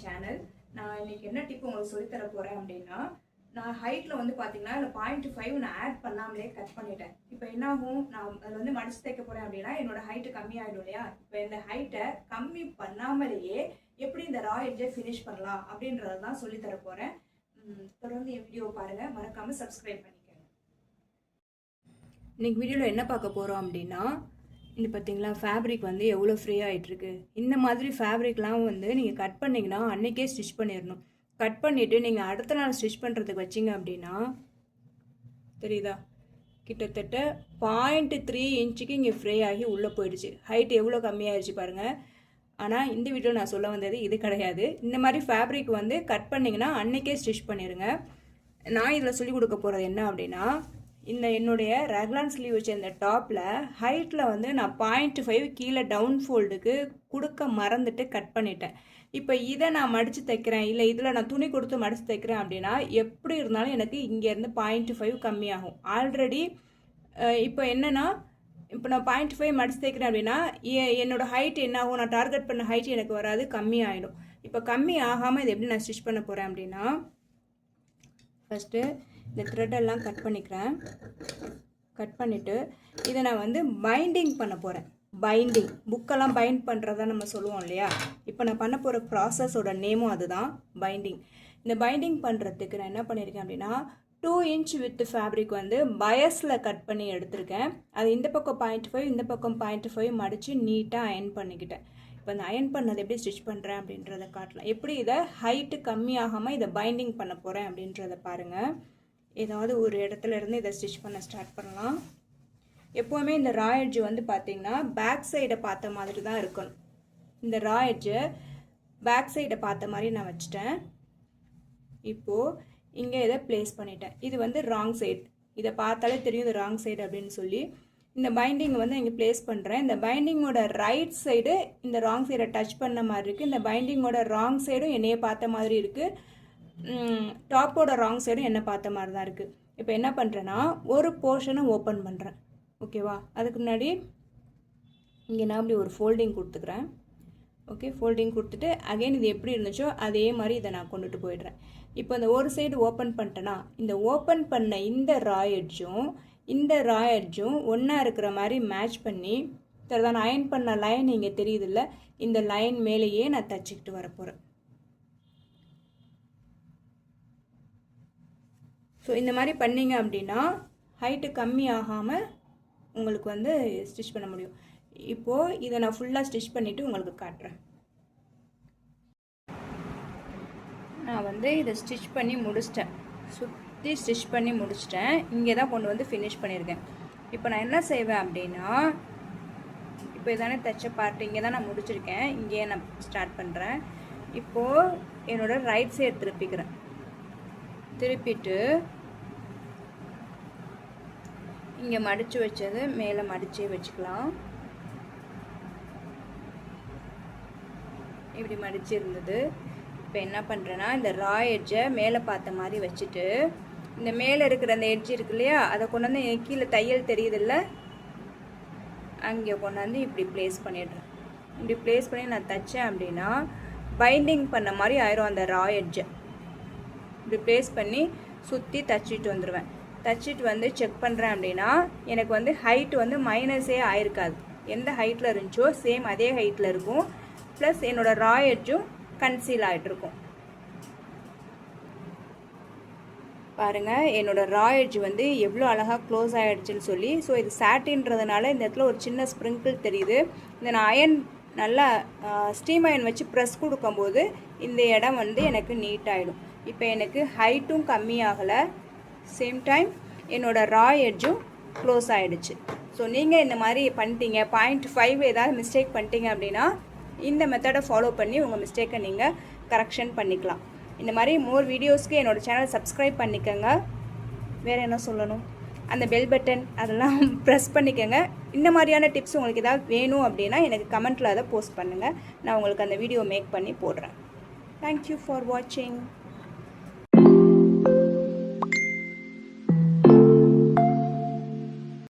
Channel. நான் இன்னைக்கு என்ன டிப் உங்களுக்கு சொல்லி தர போறேன் அப்படின்னா, நான் ஹைட்ல வந்து பாத்தீங்கன்னா இல்ல 0.5 நான் ஆட் பண்ணாமலே கட் பண்ணிட்டேன். இப்போ என்ன ஆகும், நான் அதில் வந்து மடிச்சு தைக்க போறேன் அப்படின்னா என்னோட ஹைட் கம்மி ஆயிடும் இல்லையா. இப்போ இந்த ஹைட்டை கம்மி பண்ணாமலேயே எப்படி இந்த ரா எட்ஜை ஃபினிஷ் பண்ணலாம் அப்படின்றத தான் சொல்லி தர போறேன். தொடர்ந்து என் வீடியோ பாருங்க, மறக்காம சப்ஸ்கிரைப் பண்ணிக்கோங்க. இன்னைக்கு வீடியோவில் என்ன பார்க்க போறோம் அப்படின்னா, இது பார்த்தீங்களா ஃபேப்ரிக் வந்து எவ்வளோ ஃப்ரீயாக ஆகிட்டுருக்கு. இந்த மாதிரி ஃபேப்ரிக்லாம் வந்து நீங்கள் கட் பண்ணிங்கன்னா அன்றைக்கே ஸ்டிச் பண்ணிடணும். கட் பண்ணிவிட்டு நீங்கள் அடுத்த நாள் ஸ்டிச் பண்ணுறதுக்கு வச்சிங்க அப்படின்னா தெரியுதா, கிட்டத்தட்ட 0.3 இன்ச்சுக்கு இங்கே ஃப்ரே ஆகி உள்ளே போயிடுச்சு. ஹைட் எவ்வளோ கம்மியாகிடுச்சு பாருங்கள். ஆனால் இந்த வீடியோ நான் சொல்ல வந்தது இது கிடையாது. இந்த மாதிரி ஃபேப்ரிக் வந்து கட் பண்ணிங்கன்னா அன்றைக்கே ஸ்டிச் பண்ணிடுங்க. நான் இதில் சொல்லிக் கொடுக்க போகிறது என்ன அப்படின்னா, இந்த என்னுடைய ரெக்லான் ஸ்லீவ் வச்ச இந்த டாப்பில் ஹைட்டில் வந்து நான் 0.5 கீழே டவுன் ஃபோல்டுக்கு கொடுக்க மறந்துட்டு கட் பண்ணிட்டேன். இப்போ இதை நான் மடித்து தைக்கிறேன், இல்லை இதில் நான் துணி கொடுத்து மடித்து தைக்கிறேன் அப்படின்னா எப்படி இருந்தாலும் எனக்கு இங்கேருந்து 0.5 கம்மியாகும். ஆல்ரெடி இப்போ என்னென்னா, இப்போ நான் 0.5 மடித்து தைக்கிறேன் அப்படின்னா என்னோடய ஹைட் என்ன ஆகும், நான் டார்கெட் பண்ண ஹைட் எனக்கு வராது, கம்மி ஆகிடும். இப்போ கம்மி ஆகாமல் இதை எப்படி நான் ஸ்டிச் பண்ண போகிறேன் அப்படின்னா, ஃபஸ்ட்டு இந்த த்ரெட்டெல்லாம் கட் பண்ணிக்கிறேன். கட் பண்ணிவிட்டு இதை நான் வந்து பைண்டிங் பண்ண போகிறேன். பைண்டிங் புக்கெல்லாம் பைண்ட் பண்ணுறதா நம்ம சொல்லுவோம் இல்லையா. இப்போ நான் பண்ண போகிற ப்ராசஸோட நேமும் அதுதான், பைண்டிங். இந்த பைண்டிங் பண்ணுறதுக்கு நான் என்ன பண்ணியிருக்கேன் அப்படின்னா, 2 இன்ச் வித் ஃபேப்ரிக் வந்து பயஸில் கட் பண்ணி எடுத்திருக்கேன். அது இந்த பக்கம் 0.5 இந்த பக்கம் 0.5 மடித்து நீட்டாக அயன் பண்ணிக்கிட்டேன். இப்போ இந்த அயன் பண்ணது எப்படி ஸ்டிச் பண்ணுறேன் அப்படின்றத காட்டலாம். எப்படி இதை ஹைட்டு கம்மியாகாமல் இதை பைண்டிங் பண்ண போகிறேன் அப்படின்றத பாருங்கள். ஏதாவது ஒரு இடத்துல இருந்து இதை ஸ்டிச் பண்ண ஸ்டார்ட் பண்ணலாம். எப்போவுமே இந்த ரா எட்ஜ் வந்து பார்த்திங்கன்னா பேக் சைடை பார்த்த மாதிரி தான் இருக்கணும். இந்த ரா எட்ஜை பேக் சைடை பார்த்த மாதிரி நான் வச்சுட்டேன். இப்போது இங்கே இதை ப்ளேஸ் பண்ணிட்டேன். இது வந்து ராங் சைடு, இதை பார்த்தாலே தெரியும் இது ராங் சைடு அப்படின்னு சொல்லி. இந்த பைண்டிங் வந்து இங்கே ப்ளேஸ் பண்ணுறேன். இந்த பைண்டிங்கோட ரைட் சைடு இந்த ராங் சைடை டச் பண்ண மாதிரி இருக்குது. இந்த பைண்டிங்கோட ராங் சைடும் என்னையே பார்த்த மாதிரி இருக்குது. டாப்போட ராங் சைடும் என்ன பார்த்த மாதிரி தான் இருக்குது. இப்போ என்ன பண்ணுறேன்னா, ஒரு போர்ஷனை ஓப்பன் பண்ணுறேன். ஓகேவா, அதுக்கு முன்னாடி இங்கே நான் அப்படி ஒரு ஃபோல்டிங் கொடுத்துக்கிறேன். ஓகே, ஃபோல்டிங் கொடுத்துட்டு அகைன் இது எப்படி இருந்துச்சோ அதே மாதிரி இதை நான் கொண்டுட்டு போயிடுறேன். இப்போ இந்த ஒரு சைடு ஓப்பன் பண்ணிட்டேன்னா, இந்த ஓப்பன் பண்ண இந்த ரா எட்ஜும் இந்த ரா எட்ஜும் ஒன்றா இருக்கிற மாதிரி மேட்ச் பண்ணி தரதான். நான் அயன் பண்ண லைன் இங்கே தெரியுதில்ல, இந்த லைன் மேலேயே நான் தச்சுக்கிட்டு வரப்போகிறேன். ஸோ இந்த மாதிரி பண்ணிங்க அப்படின்னா ஹைட்டு கம்மி ஆகாமல் உங்களுக்கு வந்து ஸ்டிச் பண்ண முடியும். இப்போது இதை நான் ஃபுல்லாக ஸ்டிச் பண்ணிவிட்டு உங்களுக்கு காட்டுறேன். நான் வந்து இதை ஸ்டிச் பண்ணி முடிச்சிட்டேன், சுற்றி ஸ்டிச் பண்ணி முடிச்சிட்டேன். இங்கே தான் கொண்டு வந்து ஃபினிஷ் பண்ணியிருக்கேன். இப்போ நான் என்ன செய்வேன் அப்படின்னா, இப்போ இதானே தைச்ச பார்ட் இங்கே தான் நான் முடிச்சிருக்கேன். இங்கேயே நான் ஸ்டார்ட் பண்ணுறேன். இப்போது என்னோடய ரைட் சைடு திருப்பிக்கிறேன். திருப்பிட்டு இங்கே மடித்து வச்சது மேலே மடிச்சே வச்சுக்கலாம். இப்படி மடிச்சு இருந்தது. இப்போ என்ன பண்ணுறேன்னா, இந்த ரா எட்ஜை மேலே பார்த்த மாதிரி வச்சுட்டு இந்த மேலே இருக்கிற அந்த எட்ஜ் இருக்கு இல்லையா, அதை கொண்டாந்து கீழே தையல் தெரியுதில்ல, அங்கே கொண்டாந்து இப்படி ப்ளேஸ் பண்ணிடுறேன். இப்படி ப்ளேஸ் பண்ணி நான் தைச்சேன் அப்படின்னா பைண்டிங் பண்ண மாதிரி ஆயிரும். அந்த ரா எட்ஜை இப்படி ப்ளேஸ் பண்ணி சுற்றி தச்சிட்டு வந்துடுவேன். தச்சிட்டு வந்து செக் பண்ணுறேன் அப்படின்னா எனக்கு வந்து ஹைட்டு வந்து மைனஸே ஆயிருக்காது. எந்த ஹைட்டில் இருந்துச்சோ சேம் அதே ஹைட்டில் இருக்கும். ப்ளஸ் என்னோடய ரா எட்ஜும் கன்சீல் ஆகிட்ருக்கும். பாருங்கள், என்னோடய ரா எட்ஜ் வந்து எவ்வளோ அழகாக க்ளோஸ் ஆகிடுச்சுன்னு சொல்லி. ஸோ இது சாட்டின்றதுனால இந்த இடத்துல ஒரு சின்ன ஸ்ப்ரிங்கிள் தெரியுது. இந்த நான் அயன் நல்லா ஸ்டீம் அயன் வச்சு ப்ரெஸ் கொடுக்கும்போது இந்த இடம் வந்து எனக்கு நீட்டாகிடும். இப்போ எனக்கு ஹைட்டும் கம்மியாகலை, சேம் டைம் என்னோடய ரா எட்ஜும் க்ளோஸ் ஆகிடுச்சு. ஸோ நீங்கள் இந்த மாதிரி பண்ணிட்டீங்க, 0.5 ஏதாவது மிஸ்டேக் பண்ணிட்டீங்க அப்படின்னா இந்த மெத்தடை ஃபாலோ பண்ணி உங்கள் மிஸ்டேக்கை நீங்கள் கரெக்ஷன் பண்ணிக்கலாம். இந்த மாதிரி மோர் வீடியோஸ்க்கு என்னோடய சேனலை சப்ஸ்கிரைப் பண்ணிக்கோங்க. வேறு என்ன சொல்லணும், அந்த பெல் பட்டன் அதெல்லாம் ப்ரெஸ் பண்ணிக்கோங்க. இந்த மாதிரியான டிப்ஸ் உங்களுக்கு ஏதாவது வேணும் அப்படின்னா எனக்கு கமெண்ட்டில் அதை போஸ்ட் பண்ணுங்கள். நான் உங்களுக்கு அந்த வீடியோ மேக் பண்ணி போடுறேன். தேங்க்யூ ஃபார் வாட்சிங்.